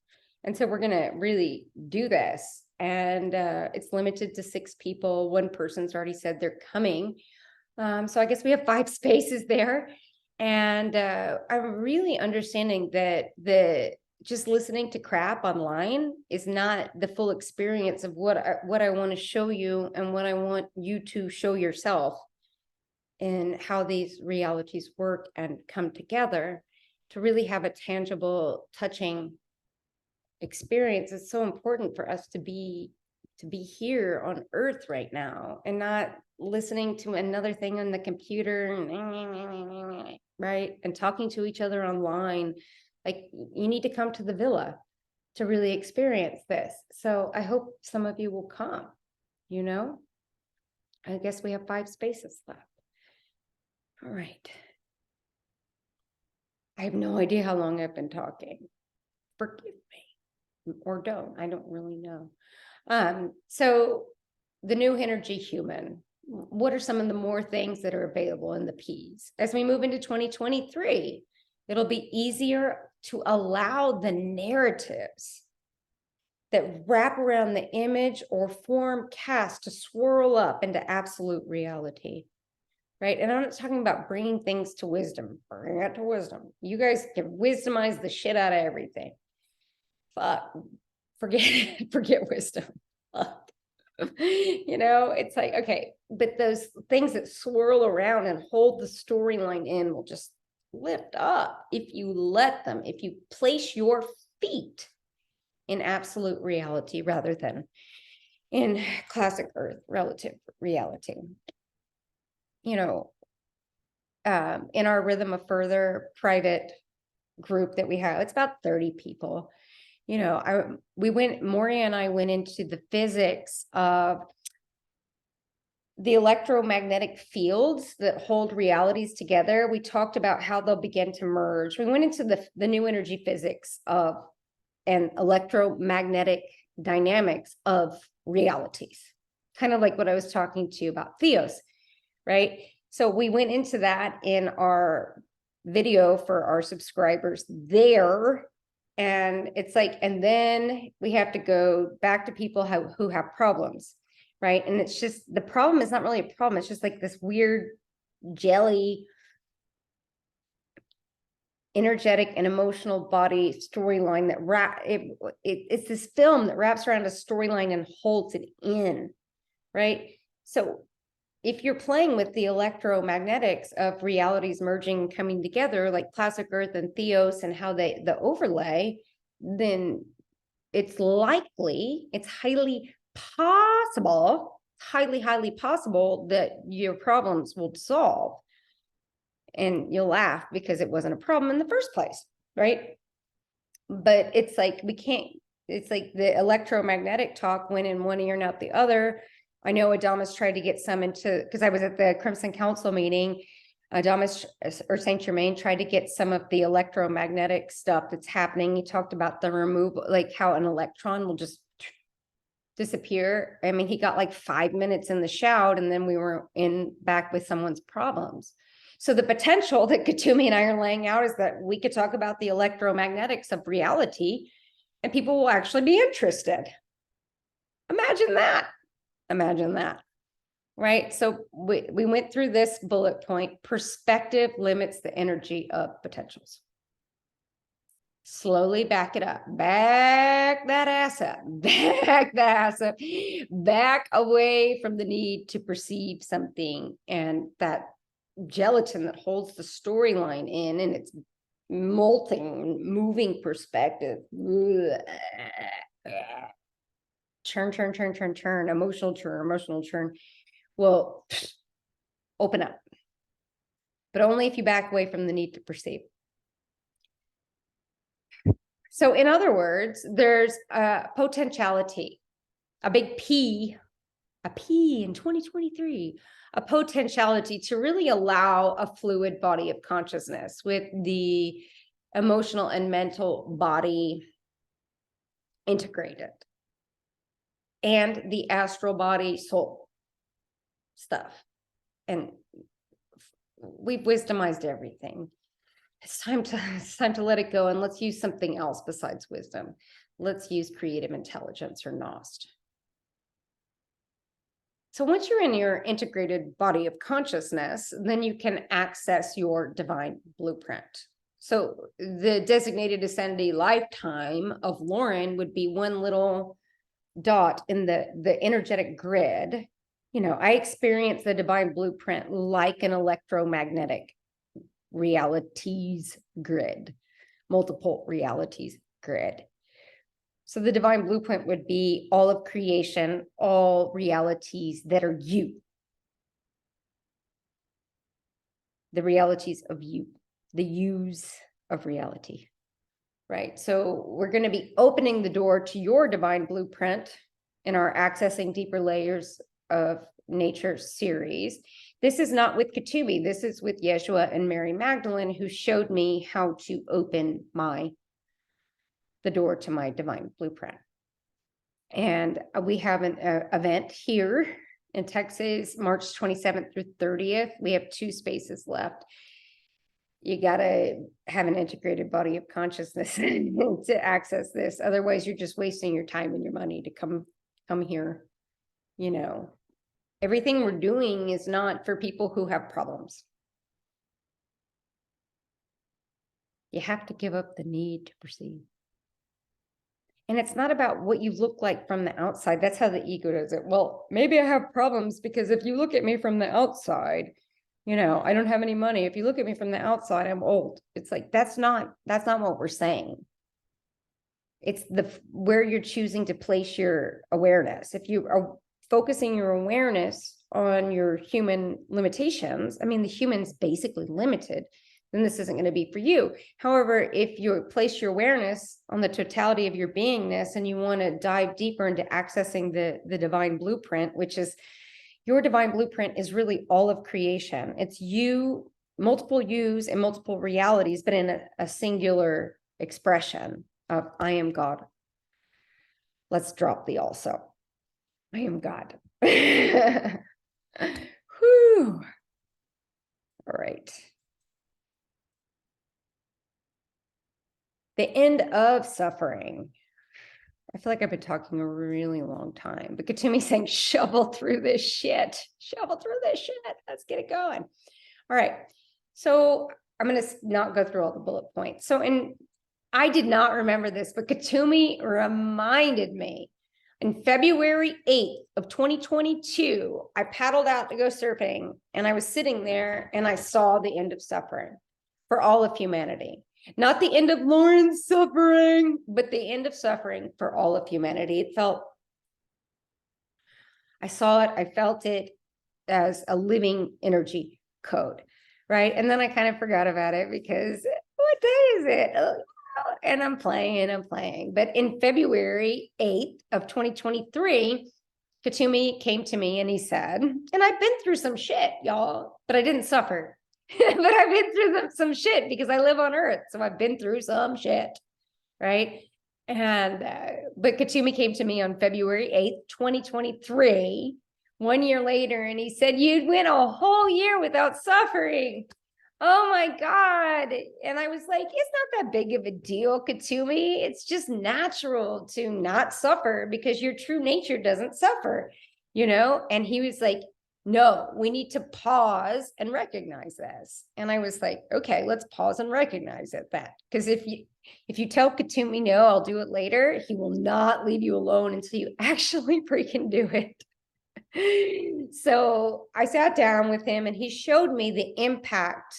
And so we're going to really do this. And it's limited to 6 people. One person's already said they're coming. So I guess we have 5 spaces there. And I'm really understanding that just listening to crap online is not the full experience of what I want to show you and what I want you to show yourself. in how these realities work and come together to really have a tangible, touching experience. It's so important for us to be here on earth right now and not listening to another thing on the computer, right? And talking to each other online. Like, you need to come to the villa to really experience this. So I hope some of you will come, you know? I guess we have 5 spaces left. All right. I have no idea how long I've been talking. Forgive me, or don't. I don't really know. So the new energy human, what are some of the more things that are available in the P's? As we move into 2023, it'll be easier to allow the narratives that wrap around the image or form cast to swirl up into absolute reality, right? And I'm not talking about bringing things to wisdom. Bring it to wisdom. You guys can wisdomize the shit out of everything. Fuck, forget wisdom. Fuck. You know, it's like, okay, but those things that swirl around and hold the storyline in will just lift up if you let them, if you place your feet in absolute reality rather than in classic earth relative reality. You know, in our Rhythm of Further private group that we have, it's about 30 people. You know, Moria and I went into the physics of the electromagnetic fields that hold realities together. We talked about how they'll begin to merge. We went into the new energy physics of and electromagnetic dynamics of realities, kind of like what I was talking to you about Theos, right? So we went into that in our video for our subscribers there. And it's like, and then we have to go back to people who have problems, right? And it's just, the problem is not really a problem. It's just like this weird jelly energetic and emotional body storyline that it's this film that wraps around a storyline and holds it in, right? So if you're playing with the electromagnetics of realities merging, coming together, like classic earth and Theos and how the overlay, then it's highly possible that your problems will dissolve. And you'll laugh because it wasn't a problem in the first place, right? But it's like, it's like the electromagnetic talk went in one ear and out the other. I know Adamus tried to get some into, because I was at the Crimson Council meeting, Adamus or Saint Germain tried to get some of the electromagnetic stuff that's happening. He talked about the removal, like how an electron will just disappear. I mean, he got like 5 minutes in the shout, and then we were back with someone's problems. So the potential that Katumi and I are laying out is that we could talk about the electromagnetics of reality and people will actually be interested. Imagine that, right? So we went through this bullet point: perspective limits the energy of potentials. Slowly back it up, back that ass up, back away from the need to perceive something and that gelatin that holds the storyline in, and it's molting, moving perspective. Churn, emotional churn. Well, open up, but only if you back away from the need to perceive. So in other words, there's a potentiality, a big P, in 2023, a potentiality to really allow a fluid body of consciousness with the emotional and mental body integrated and the astral body soul stuff. And we've wisdomized everything. It's time to let it go, and let's use something else besides wisdom. Let's use creative intelligence, or Nost. So once you're in your integrated body of consciousness, then you can access your divine blueprint. So the designated ascendee lifetime of Lauren would be one little dot in the energetic grid, I experience the divine blueprint like an electromagnetic realities grid, multiple realities grid. So the divine blueprint would be all of creation, all realities that are you. The realities of you, the yous of reality, right? So we're going to be opening the door to your divine blueprint in our Accessing Deeper Layers of Nature series. This is not with Katumi. This is with Yeshua and Mary Magdalene, who showed me how to open the door to my divine blueprint. And we have an event here in Texas, March 27th through 30th. We have 2 spaces left. You got to have an integrated body of consciousness to access this. Otherwise, you're just wasting your time and your money to come here. Everything we're doing is not for people who have problems. You have to give up the need to perceive. And it's not about what you look like from the outside. That's how the ego does it. Well, maybe I have problems because if you look at me from the outside, I don't have any money. If you look at me from the outside, I'm old. It's like, that's not what we're saying. It's where you're choosing to place your awareness. If you are focusing your awareness on your human limitations, the human's basically limited, then this isn't going to be for you. However, if you place your awareness on the totality of your beingness and you want to dive deeper into accessing the divine blueprint, which is your divine blueprint, is really all of creation. It's you, multiple yous and multiple realities, but in a singular expression of I am God. Let's drop the also. I am God. Whew. All right. The end of suffering. I feel like I've been talking a really long time, but Katumi's saying, shovel through this shit. Shovel through this shit. Let's get it going. All right. So I'm going to not go through all the bullet points. I did not remember this, but Katumi reminded me. In February 8th of 2022, I paddled out to go surfing, and I was sitting there and I saw the end of suffering for all of humanity. Not the end of Lauren's suffering, but the end of suffering for all of humanity. I saw it, I felt it as a living energy code, right? And then I kind of forgot about it because what day is it? And I'm playing. But in February 8th of 2023, Katumi came to me and he said, and I've been through some shit, y'all, but I didn't suffer. But I've been through some shit because I live on Earth. So I've been through some shit, right? And, but Katumi came to me on February 8th, 2023, 1 year later, and he said, you went a whole year without suffering. Oh my God. And I was like, it's not that big of a deal, Katumi. It's just natural to not suffer because your true nature doesn't suffer, And he was like, no, we need to pause and recognize this. And I was like, okay, let's pause and recognize it then. Because if you tell Katumi, no, I'll do it later, he will not leave you alone until you actually freaking do it. So I sat down with him and he showed me the impact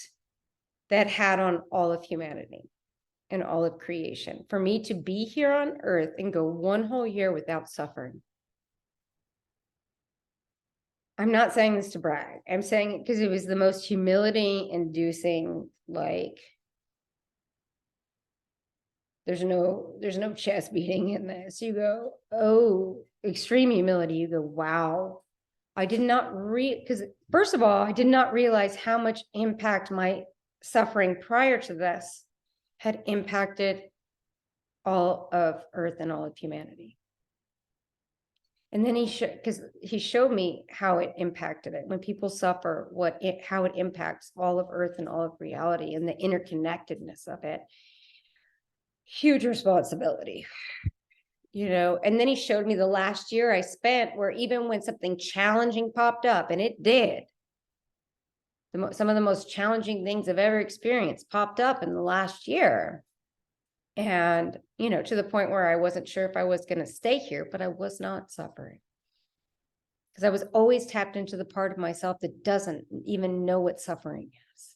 that had on all of humanity and all of creation. For me to be here on Earth and go 1 whole year without suffering. I'm not saying this to brag. I'm saying it because it was the most humility inducing, like, there's no chest beating in this. You go, oh, extreme humility. You go, wow. I did not because first of all, I did not realize how much impact my suffering prior to this had impacted all of Earth and all of humanity. And then he showed me how it impacted it. When people suffer, how it impacts all of Earth and all of reality and the interconnectedness of it. Huge responsibility. And then he showed me the last year I spent where even when something challenging popped up, and it did, some of the most challenging things I've ever experienced popped up in the last year. And, to the point where I wasn't sure if I was going to stay here, but I was not suffering. because I was always tapped into the part of myself that doesn't even know what suffering is.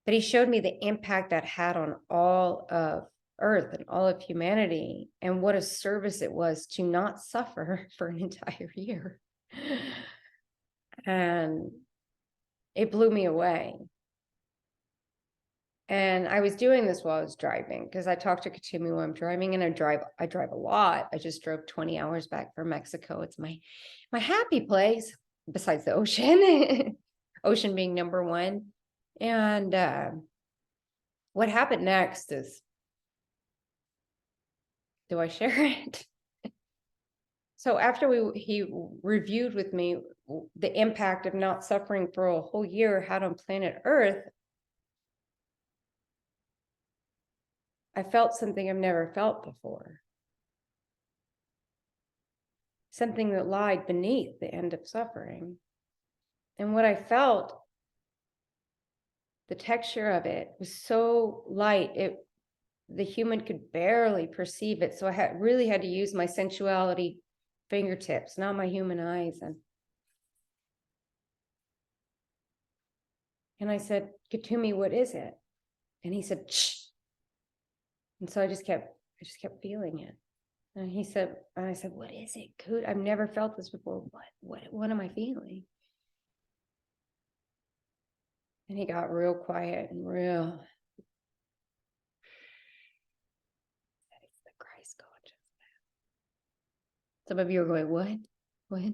But he showed me the impact that had on all of Earth and all of humanity, and what a service it was to not suffer for an entire year. And it blew me away. And I was doing this while I was driving, because I talked to Katumi while I'm driving, and I drive a lot. I just drove 20 hours back from Mexico. It's my happy place, besides the ocean, ocean being number one. And what happened next is, do I share it? So after he reviewed with me the impact of not suffering for a whole year had on planet Earth, I felt something I've never felt before. Something that lied beneath the end of suffering. And what I felt, the texture of it was so light, the human could barely perceive it. So I really had to use my sensuality fingertips, not my human eyes. And I said, Katumi, what is it? And he said, shh. And so I just kept feeling it. And I said, what is it? Good. I've never felt this before. What am I feeling? And he got real quiet and real. That is the Christ consciousness. Some of you are going, what? What?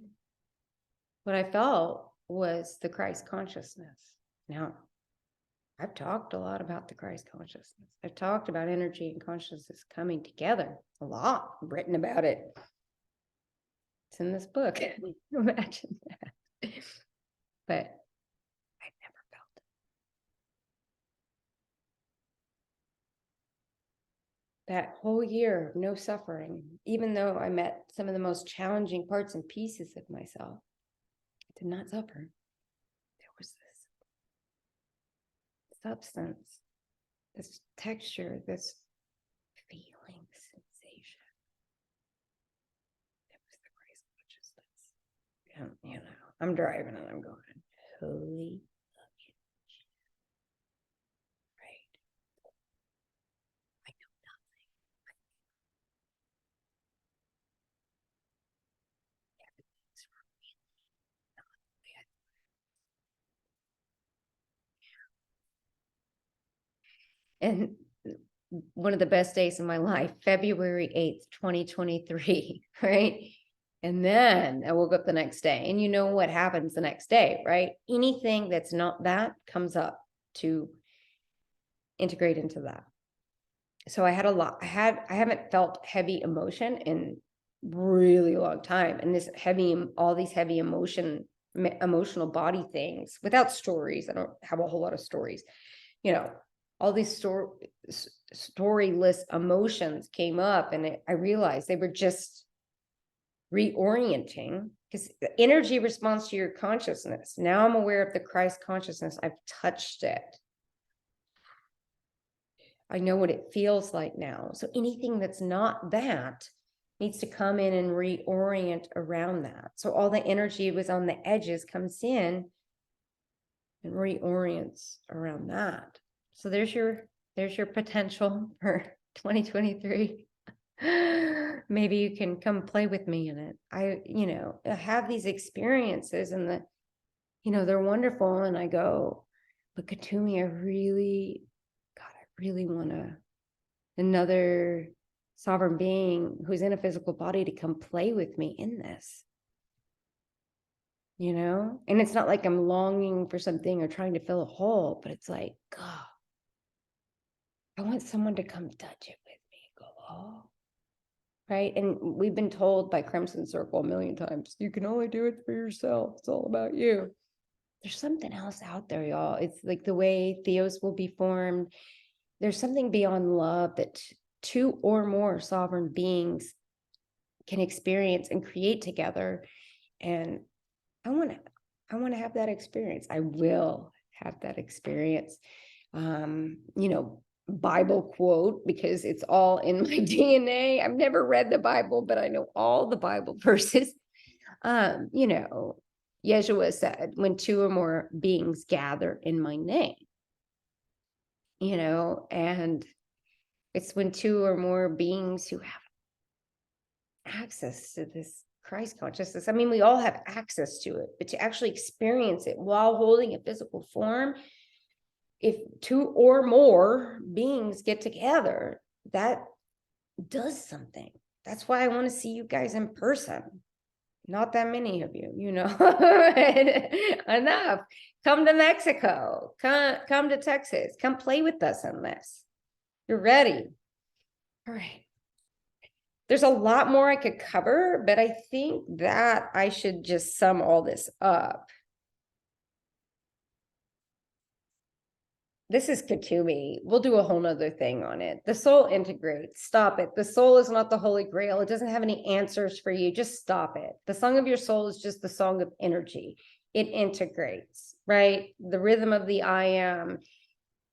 What I felt was the Christ consciousness. Now, I've talked a lot about the Christ consciousness. I've talked about energy and consciousness coming together a lot. I've written about it. It's in this book. Imagine that. But I've never felt it. That whole year of no suffering, even though I met some of the most challenging parts and pieces of myself, I did not suffer. There was this substance, this texture, this feeling, sensation. It was the Christ consciousness. And, you know, I'm driving and I'm going, holy fucking shit. Right? I know nothing. Everything's really not the way I thought. And one of the best days of my life, February 8th, 2023, right? And then I woke up the next day, and you know what happens the next day, right? Anything that's not that comes up to integrate into that. So I had a lot. I haven't felt heavy emotion in really long time. And all these heavy emotional body things without stories. I don't have a whole lot of stories, you know, all these storyless emotions came up, and I realized they were just reorienting, because the energy responds to your consciousness. Now I'm aware of the Christ consciousness. I've touched it. I know what it feels like now. So anything that's not that needs to come in and reorient around that. So all the energy was on the edges comes in and reorients around that. So there's your potential for 2023. Maybe you can come play with me in it. I have these experiences, and they're wonderful. And I go, but Katumi, I really want another sovereign being who's in a physical body to come play with me in this. And it's not like I'm longing for something or trying to fill a hole, but it's like, God, I want someone to come touch it with me. Go, oh. Right. And we've been told by Crimson Circle a million times, you can only do it for yourself. It's all about you. There's something else out there, y'all. It's like the way Theos will be formed. There's something beyond love that two or more sovereign beings can experience and create together. And I want to have that experience. I will have that experience. Bible quote, because it's all in my DNA. I've never read the Bible, but I know all the Bible verses. You know, Yeshua said, when two or more beings gather in my name, you know, and it's when two or more beings who have access to this Christ consciousness. I mean, we all have access to it, but to actually experience it while holding a physical form, if two or more beings get together, that does something. That's why I want to see you guys in person. Not that many of you, you know. Enough. Come to Mexico. Come to Texas. Come play with us on this. You're ready. All right. There's a lot more I could cover, but I think that I should just sum all this up. This is Katumi. We'll do a whole nother thing on it. The soul integrates. Stop it. The soul is not the Holy Grail. It doesn't have any answers for you. Just stop it. The song of your soul is just the song of energy. It integrates, right? The rhythm of the I am.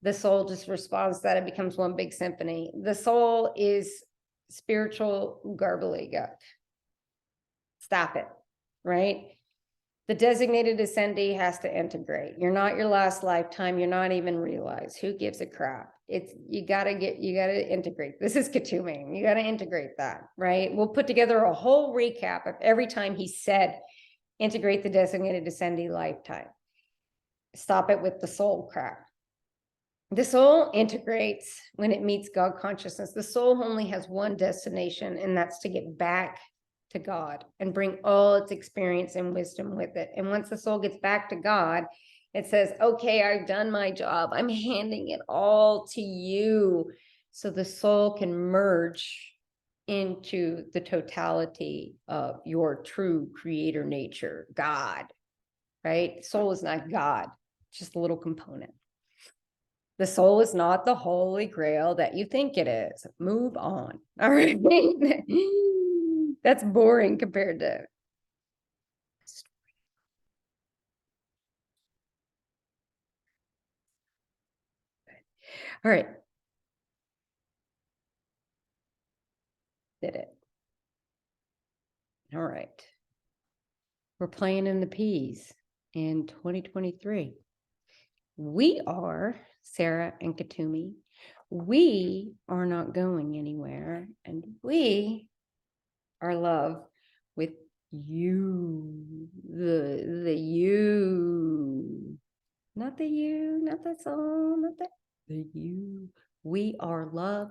The soul just responds to that. It becomes one big symphony. The soul is spiritual gobbledygook. Stop it, right? The designated ascendee has to integrate. You're not your last lifetime. You're not even realized. Who gives a crap? It's you gotta integrate. This is Katumi. You gotta integrate that, right? We'll put together a whole recap of every time he said, integrate the designated ascendee lifetime. Stop it with the soul crap. The soul integrates when it meets God consciousness. The soul only has one destination, and that's to get back to God and bring all its experience and wisdom with it. And once the soul gets back to God, it says, okay, I've done my job. I'm handing it all to you. So the soul can merge into the totality of your true creator nature, God, right? Soul is not God, it's just a little component. The soul is not the Holy Grail that you think it is. Move on. All right. That's boring compared to. All right. Did it. All right. We're playing in the P's in 2023. We are Sarah and Katumi. We are not going anywhere, and we are love with you. The you. Not the you, not the soul, not the you. We are love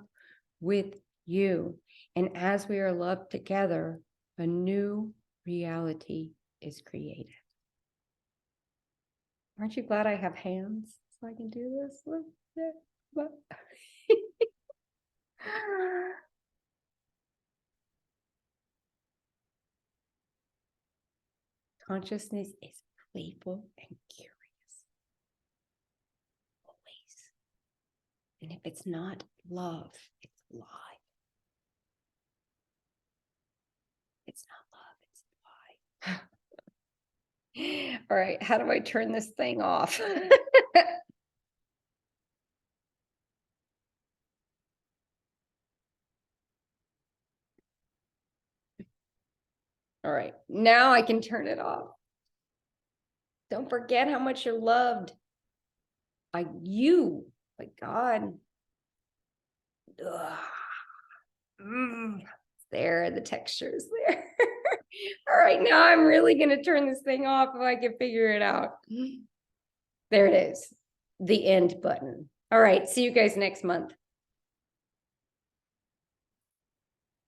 with you. And as we are loved together, a new reality is created. Aren't you glad I have hands so I can do this? Look there. Consciousness is playful and curious. Always. And if it's not love, it's lie. It's not love, it's lie. All right, how do I turn this thing off? All right, now I can turn it off. Don't forget how much you're loved by you, by God. There, the texture is there. All right, now I'm really going to turn this thing off if I can figure it out. There it is, the end button. All right, see you guys next month.